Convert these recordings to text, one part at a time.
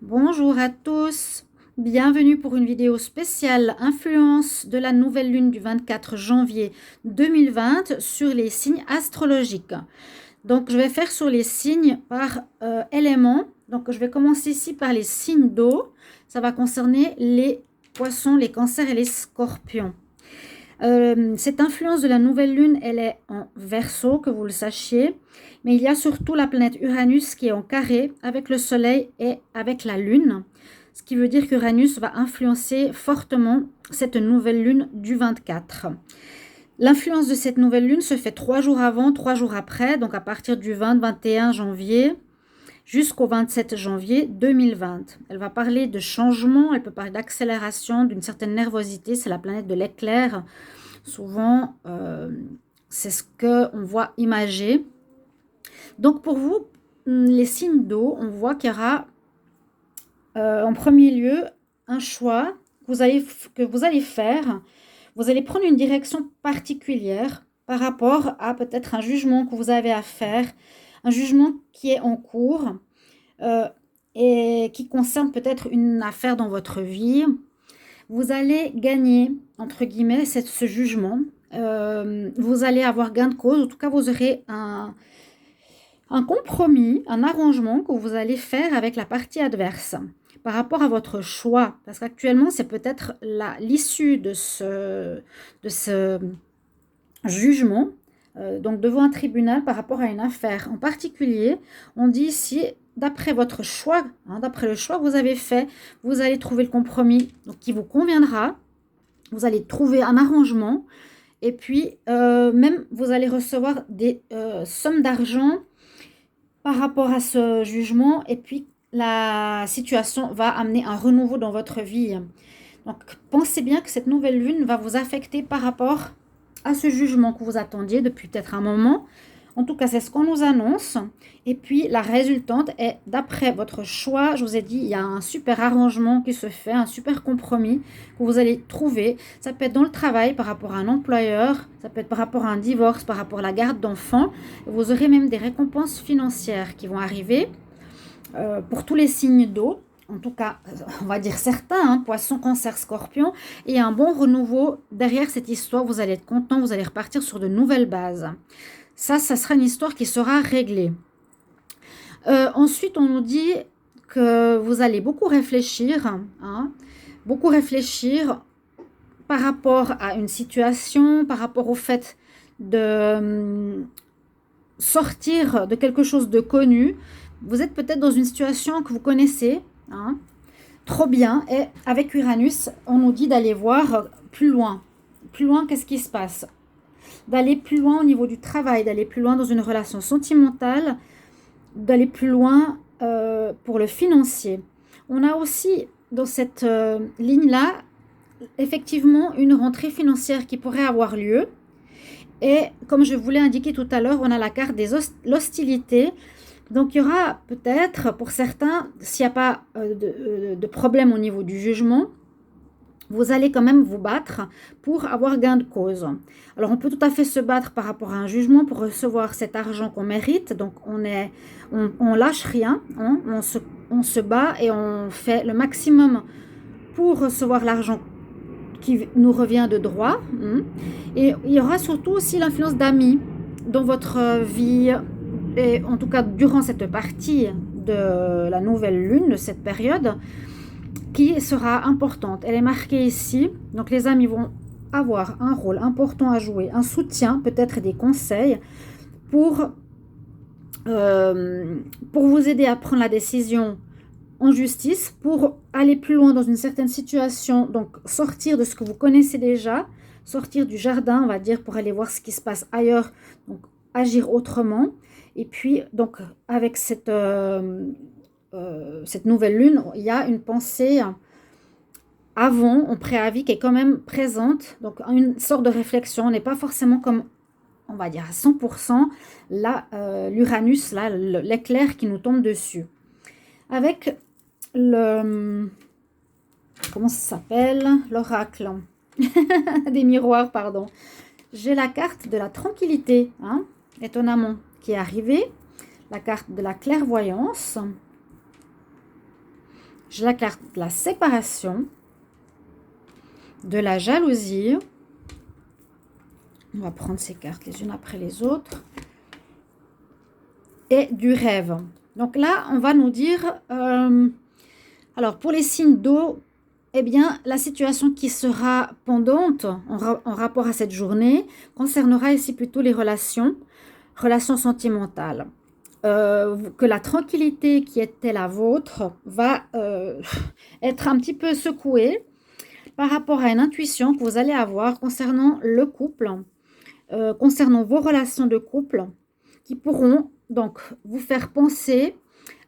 Bonjour à tous, bienvenue pour une vidéo spéciale influence de la nouvelle lune du 24 janvier 2020 sur les signes astrologiques. Donc je vais faire sur les signes par éléments. Donc je vais commencer ici par les signes d'eau. Ça va concerner les poissons, les cancers et les scorpions. Cette influence de la nouvelle lune, elle est en Verseau, que vous le sachiez, mais il y a surtout la planète Uranus qui est en carré avec le Soleil et avec la Lune, ce qui veut dire qu'Uranus va influencer fortement cette nouvelle lune du 24. L'influence de cette nouvelle lune se fait 3 jours avant, 3 jours après, donc à partir du 20-21 janvier jusqu'au 27 janvier 2020. Elle va parler de changement, elle peut parler d'accélération, d'une certaine nervosité, c'est la planète de l'éclair. Souvent, c'est ce qu'on voit imagé. Donc pour vous, les signes d'eau, on voit qu'il y aura en premier lieu un choix que vous allez faire. Vous allez prendre une direction particulière par rapport à peut-être un jugement que vous avez à faire, un jugement qui est en cours et qui concerne peut-être une affaire dans votre vie. Vous allez gagner, entre guillemets, ce jugement. Vous allez avoir gain de cause. En tout cas, vous aurez un compromis, un arrangement que vous allez faire avec la partie adverse par rapport à votre choix. Parce qu'actuellement, c'est peut-être l'issue de ce jugement, donc devant un tribunal par rapport à une affaire en particulier. On dit ici, d'après votre choix, d'après le choix que vous avez fait, vous allez trouver le compromis donc, qui vous conviendra. Vous allez trouver un arrangement et puis même vous allez recevoir des sommes d'argent par rapport à ce jugement et puis la situation va amener un renouveau dans votre vie. Donc pensez bien que cette nouvelle lune va vous affecter par rapport à ce jugement que vous attendiez depuis peut-être un moment. En tout cas, c'est ce qu'on nous annonce. Et puis, la résultante est, d'après votre choix, je vous ai dit, il y a un super arrangement qui se fait, un super compromis que vous allez trouver. Ça peut être dans le travail par rapport à un employeur, ça peut être par rapport à un divorce, par rapport à la garde d'enfants. Vous aurez même des récompenses financières qui vont arriver pour tous les signes d'eau. En tout cas, on va dire certains, poisson, cancer, scorpion, et un bon renouveau derrière cette histoire. Vous allez être content, vous allez repartir sur de nouvelles bases. Ça sera une histoire qui sera réglée. Ensuite, on nous dit que vous allez beaucoup réfléchir, beaucoup réfléchir par rapport à une situation, par rapport au fait de sortir de quelque chose de connu. Vous êtes peut-être dans une situation que vous connaissez, trop bien, et avec Uranus, on nous dit d'aller voir plus loin. Plus loin, qu'est-ce qui se passe? D'aller plus loin au niveau du travail, d'aller plus loin dans une relation sentimentale, d'aller plus loin pour le financier. On a aussi dans cette ligne-là, effectivement, une rentrée financière qui pourrait avoir lieu. Et comme je vous l'ai indiqué tout à l'heure, on a la carte des l'hostilité. Donc il y aura peut-être, pour certains, s'il n'y a pas de problème au niveau du jugement, vous allez quand même vous battre pour avoir gain de cause. Alors on peut tout à fait se battre par rapport à un jugement pour recevoir cet argent qu'on mérite. Donc on lâche rien, on se bat et on fait le maximum pour recevoir l'argent qui nous revient de droit. Et il y aura surtout aussi l'influence d'amis dans votre vie, et en tout cas durant cette partie de la nouvelle lune, de cette période, qui sera importante. Elle est marquée ici, donc les amis vont avoir un rôle important à jouer, un soutien, peut-être des conseils pour vous aider à prendre la décision en justice, pour aller plus loin dans une certaine situation, donc sortir de ce que vous connaissez déjà, sortir du jardin, on va dire, pour aller voir ce qui se passe ailleurs, donc agir autrement. Et puis, donc, avec cette nouvelle lune, il y a une pensée avant, en préavis, qui est quand même présente. Donc, une sorte de réflexion. On n'est pas forcément comme, on va dire, à 100%, là, l'Uranus, là, l'éclair qui nous tombe dessus. Avec comment ça s'appelle? L'oracle. Des miroirs, pardon. J'ai la carte de la tranquillité, étonnamment, qui est arrivée. La carte de la clairvoyance. J'ai la carte de la séparation, de la jalousie. On va prendre ces cartes les unes après les autres. Et du rêve. Donc là, on va nous dire... alors, pour les signes d'eau, eh bien, la situation qui sera pendante en rapport à cette journée concernera ici plutôt les relations sentimentales. Que la tranquillité qui était la vôtre va être un petit peu secouée par rapport à une intuition que vous allez avoir concernant le couple, concernant vos relations de couple, qui pourront donc vous faire penser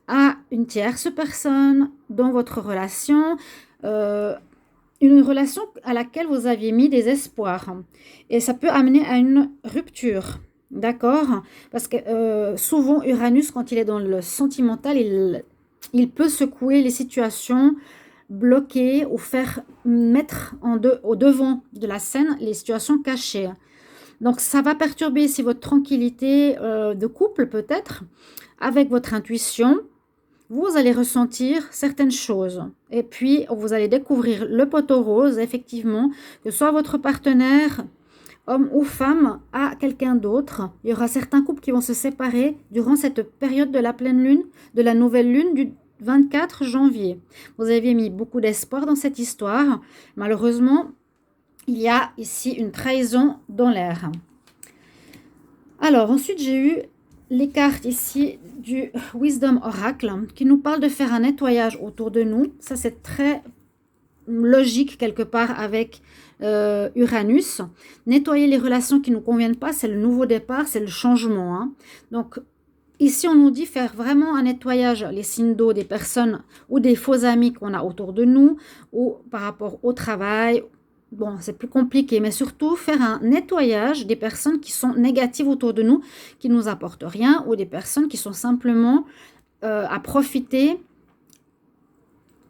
à une tierce personne dans votre relation, une relation à laquelle vous aviez mis des espoirs. Et ça peut amener à une rupture, d'accord? Parce que souvent, Uranus, quand il est dans le sentimental, il peut secouer les situations, bloquer ou faire mettre au devant de la scène les situations cachées. Donc, ça va perturber ici votre tranquillité de couple peut-être, avec votre intuition. Vous allez ressentir certaines choses et puis vous allez découvrir le poteau rose, effectivement, que soit votre partenaire, homme ou femme, a quelqu'un d'autre. Il y aura certains couples qui vont se séparer durant cette période de la pleine lune, de la nouvelle lune du 24 janvier. Vous aviez mis beaucoup d'espoir dans cette histoire. Malheureusement, il y a ici une trahison dans l'air. Alors, ensuite, j'ai eu les cartes ici du Wisdom Oracle qui nous parle de faire un nettoyage autour de nous. Ça, c'est très logique quelque part avec Uranus. Nettoyer les relations qui ne nous conviennent pas, c'est le nouveau départ, c'est le changement. Hein. Donc, ici, on nous dit faire vraiment un nettoyage, les signes d'eau des personnes ou des faux amis qu'on a autour de nous ou par rapport au travail. Bon, c'est plus compliqué, mais surtout faire un nettoyage des personnes qui sont négatives autour de nous, qui ne nous apportent rien, ou des personnes qui sont simplement à profiter,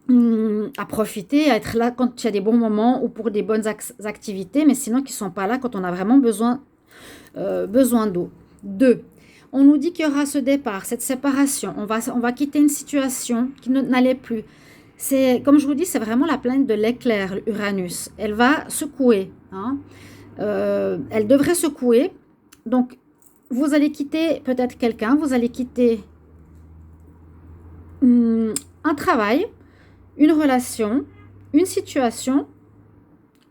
à être là quand il y a des bons moments ou pour des bonnes activités, mais sinon qui ne sont pas là quand on a vraiment besoin d'eau. 2. On nous dit qu'il y aura ce départ, cette séparation. On va quitter une situation qui n'allait plus. C'est, comme je vous dis, c'est vraiment la planète de l'éclair, Uranus. Elle va secouer. Hein. Elle devrait secouer. Donc, vous allez quitter peut-être quelqu'un, vous allez quitter un travail, une relation, une situation,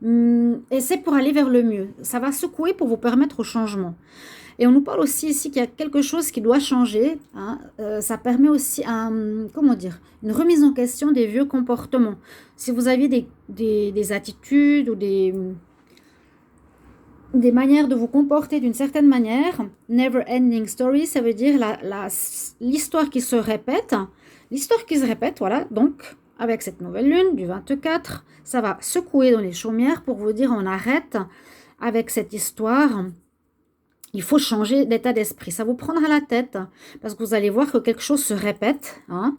et c'est pour aller vers le mieux. Ça va secouer pour vous permettre au changement. Et on nous parle aussi ici qu'il y a quelque chose qui doit changer. Hein. Ça permet aussi une remise en question des vieux comportements. Si vous aviez des attitudes ou des manières de vous comporter d'une certaine manière, never ending story, ça veut dire l'histoire qui se répète. L'histoire qui se répète, voilà. Donc, avec cette nouvelle lune du 24, ça va secouer dans les chaumières pour vous dire on arrête avec cette histoire. Il faut changer d'état d'esprit. Ça vous prendra la tête parce que vous allez voir que quelque chose se répète. Hein.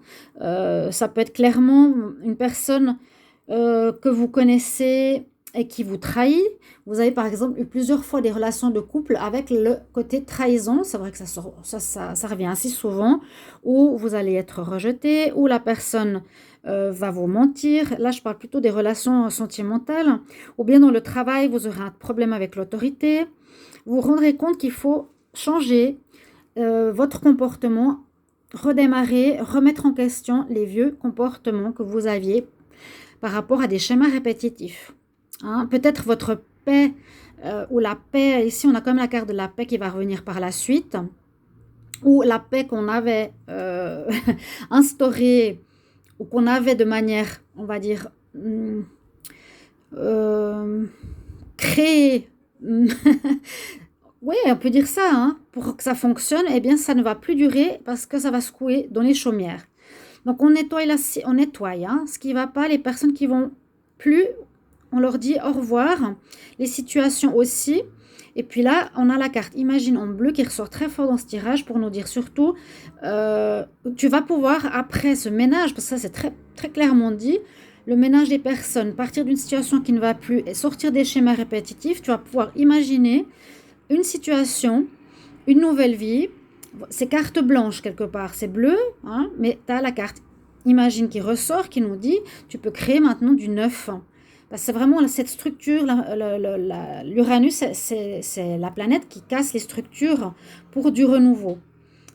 Ça peut être clairement une personne que vous connaissez et qui vous trahit. Vous avez par exemple eu plusieurs fois des relations de couple avec le côté trahison. C'est vrai que ça revient assez souvent. Où vous allez être rejeté, où la personne va vous mentir. Là, je parle plutôt des relations sentimentales. Ou bien dans le travail, vous aurez un problème avec l'autorité. Vous vous rendrez compte qu'il faut changer votre comportement, redémarrer, remettre en question les vieux comportements que vous aviez par rapport à des schémas répétitifs. Hein, peut-être votre paix ou la paix, ici on a quand même la carte de la paix qui va revenir par la suite, ou la paix qu'on avait instaurée ou qu'on avait de manière, on va dire, créée. Oui, on peut dire ça, hein. Pour que ça fonctionne, eh bien, ça ne va plus durer parce que ça va secouer dans les chaumières. Donc, on nettoie, hein. Ce qui ne va pas, les personnes qui vont plus, on leur dit au revoir. Les situations aussi. Et puis là, on a la carte Imagine en bleu qui ressort très fort dans ce tirage pour nous dire surtout, tu vas pouvoir, après ce ménage, parce que ça c'est très, très clairement dit, le ménage des personnes, partir d'une situation qui ne va plus et sortir des schémas répétitifs, tu vas pouvoir imaginer une situation, une nouvelle vie. C'est carte blanche quelque part, c'est bleu, hein, mais tu as la carte Imagine qui ressort, qui nous dit, tu peux créer maintenant du neuf. C'est vraiment cette structure, l'Uranus, c'est la planète qui casse les structures pour du renouveau.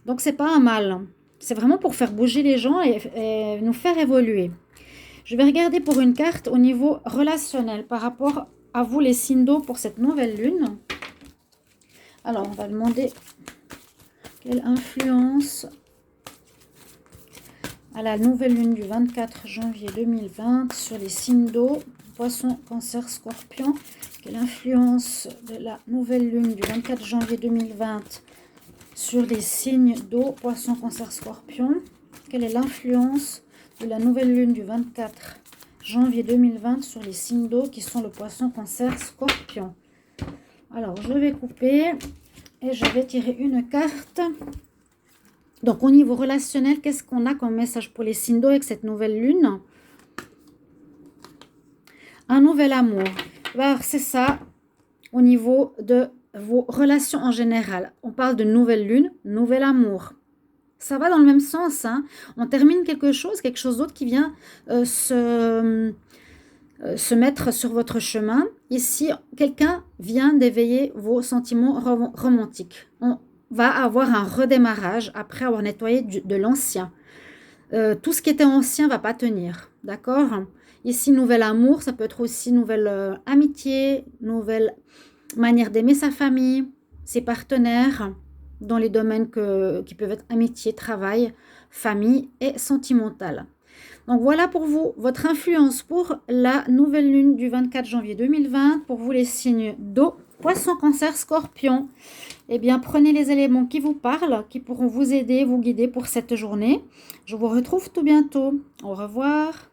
Donc, c'est pas un mal. C'est vraiment pour faire bouger les gens et nous faire évoluer. Je vais regarder pour une carte au niveau relationnel par rapport à vous, les signes d'eau, pour cette nouvelle lune. Alors, on va demander quelle influence à la nouvelle lune du 24 janvier 2020 sur les signes d'eau, Poisson, Cancer, Scorpion. Quelle influence de la nouvelle lune du 24 janvier 2020 sur les signes d'eau, Poisson, Cancer, Scorpion. Quelle est l'influence de la nouvelle lune du 24 janvier 2020 sur les signes d'eau qui sont le Poisson, Cancer, Scorpion. Alors, je vais couper et je vais tirer une carte. Donc, au niveau relationnel, qu'est-ce qu'on a comme message pour les signes d'eau avec cette nouvelle lune? Un nouvel amour. Alors, c'est ça au niveau de vos relations en général. On parle de nouvelle lune, nouvel amour. Ça va dans le même sens. Hein. On termine quelque chose d'autre qui vient se mettre sur votre chemin. Ici, quelqu'un vient d'éveiller vos sentiments romantiques. On va avoir un redémarrage après avoir nettoyé de l'ancien. Tout ce qui était ancien ne va pas tenir. D'accord? Ici, nouvel amour, ça peut être aussi nouvelle amitié, nouvelle manière d'aimer sa famille, ses partenaires, dans les domaines qui peuvent être amitié, travail, famille et sentimental. Donc voilà pour vous, votre influence pour la nouvelle lune du 24 janvier 2020. Pour vous les signes d'eau, Poisson, Cancer, Scorpion. Eh bien, prenez les éléments qui vous parlent, qui pourront vous aider, vous guider pour cette journée. Je vous retrouve tout bientôt. Au revoir.